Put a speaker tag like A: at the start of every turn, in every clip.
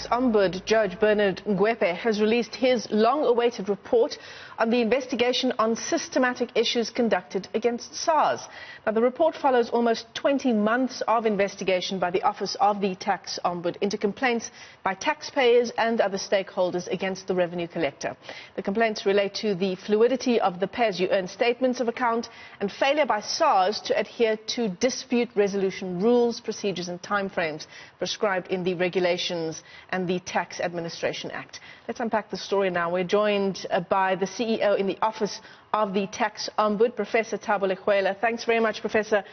A: Tax Ombud Judge Bernard Ngoepe has released his long-awaited report on the investigation on systematic issues conducted against SARS. Now, the report follows almost 20 months of investigation by the Office of the Tax Ombud into complaints by taxpayers and other stakeholders against the revenue collector. The complaints relate to the fluidity of the pay-as-you-earn statements of account and failure by SARS to adhere to dispute resolution rules, procedures and timeframes prescribed in the regulations and the Tax Administration Act. Let's unpack the story now. We're joined by the CEO in the Office of the Tax Ombud, Professor Thabo Legwaila. Thanks very much, Professor,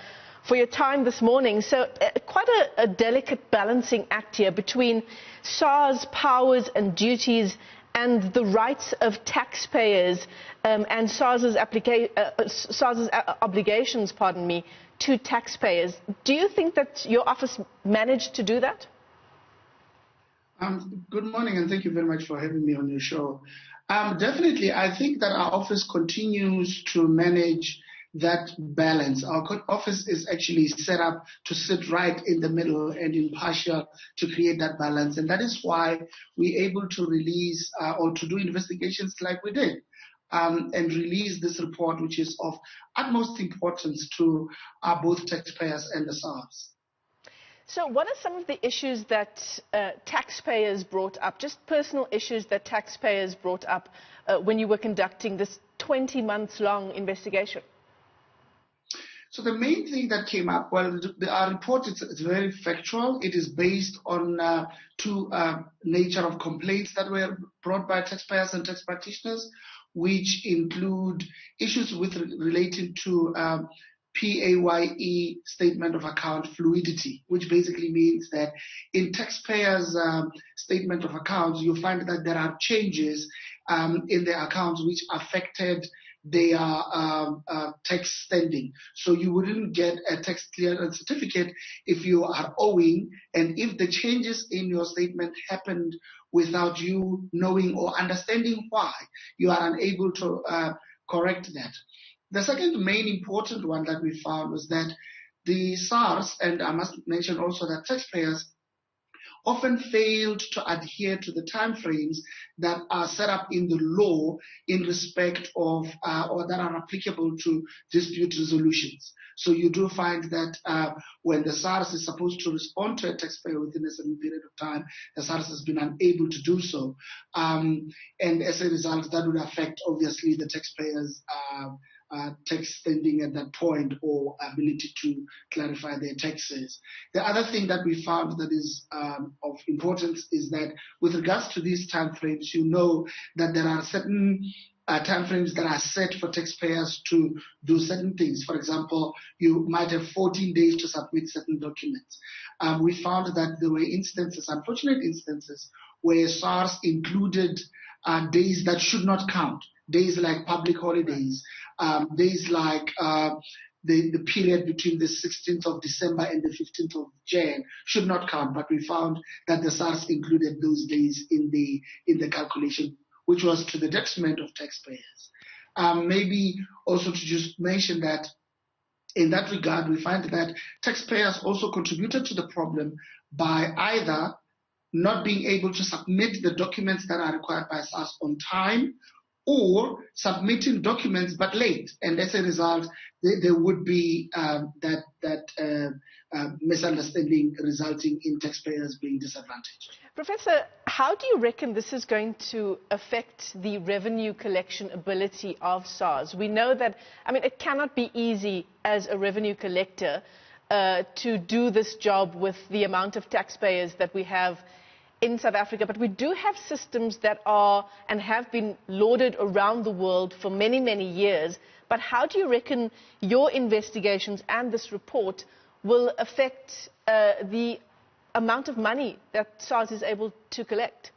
A: for your time this morning. So quite a delicate balancing act here between SARS powers and duties and the rights of taxpayers and SARS's obligations, to taxpayers. Do you think that your office managed to do that?
B: Good morning, and thank you very much for having me on your show. Definitely, I think that our office continues to manage that balance. Our office is actually set up to sit right in the middle and impartial to create that balance. And that is why we're able to release or to do investigations like we did and release this report, which is of utmost importance to both taxpayers and the SARS.
A: So what are some of the issues that taxpayers brought up, just personal issues that taxpayers brought up when you were conducting this 20 months long investigation?
B: So the main thing that came up, well, our report is very factual. It is based on two nature of complaints that were brought by taxpayers and tax practitioners, which include issues relating to PAYE statement of account fluidity, which basically means that in taxpayers' statement of accounts, you find that there are changes in their accounts which affected their tax standing. So you wouldn't get a tax clearance certificate if you are owing, and if the changes in your statement happened without you knowing or understanding why, you are unable to correct that. The second main important one that we found was that the SARS, and I must mention also that taxpayers often failed to adhere to the timeframes that are set up in the law in respect of or that are applicable to dispute resolutions. So you do find that when the SARS is supposed to respond to a taxpayer within a certain period of time, the SARS has been unable to do so. And as a result, that would affect, obviously, the taxpayers' tax standing at that point or ability to clarify their taxes. The other thing that we found that is of importance is that with regards to these timeframes, you know that there are certain timeframes that are set for taxpayers to do certain things. For example, you might have 14 days to submit certain documents. We found that there were instances, unfortunate instances, where SARS included days that should not count. Days like public holidays, days like the period between the 16th of December and the 15th of Jan should not count. But we found that the SARS included those days in the calculation, which was to the detriment of taxpayers. Maybe also to just mention that in that regard, we find that taxpayers also contributed to the problem by either not being able to submit the documents that are required by SARS on time, or submitting documents but late, and as a result, there would be that misunderstanding resulting in taxpayers being disadvantaged.
A: Professor, how do you reckon this is going to affect the revenue collection ability of SARS? We know that, it cannot be easy as a revenue collector to do this job with the amount of taxpayers that we have in South Africa, but we do have systems that are and have been lauded around the world for many, many years. But how do you reckon your investigations and this report will affect the amount of money that SARS is able to collect?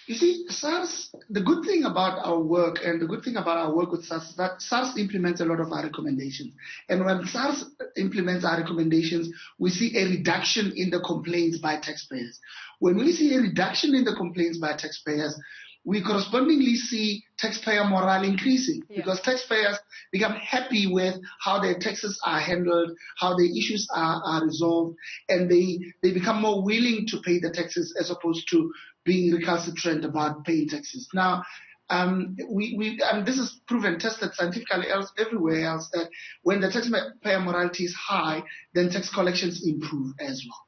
B: You see, SARS, the good thing about our work and the good thing about our work with SARS is that SARS implements a lot of our recommendations. And when SARS implements our recommendations, we see a reduction in the complaints by taxpayers. When we see a reduction in the complaints by taxpayers, we correspondingly see taxpayer morale increasing because taxpayers become happy with how their taxes are handled, how their issues are resolved, and they become more willing to pay the taxes as opposed to being recalcitrant about paying taxes. Now, this is proven, tested scientifically everywhere else, that when the taxpayer morality is high, then tax collections improve as well.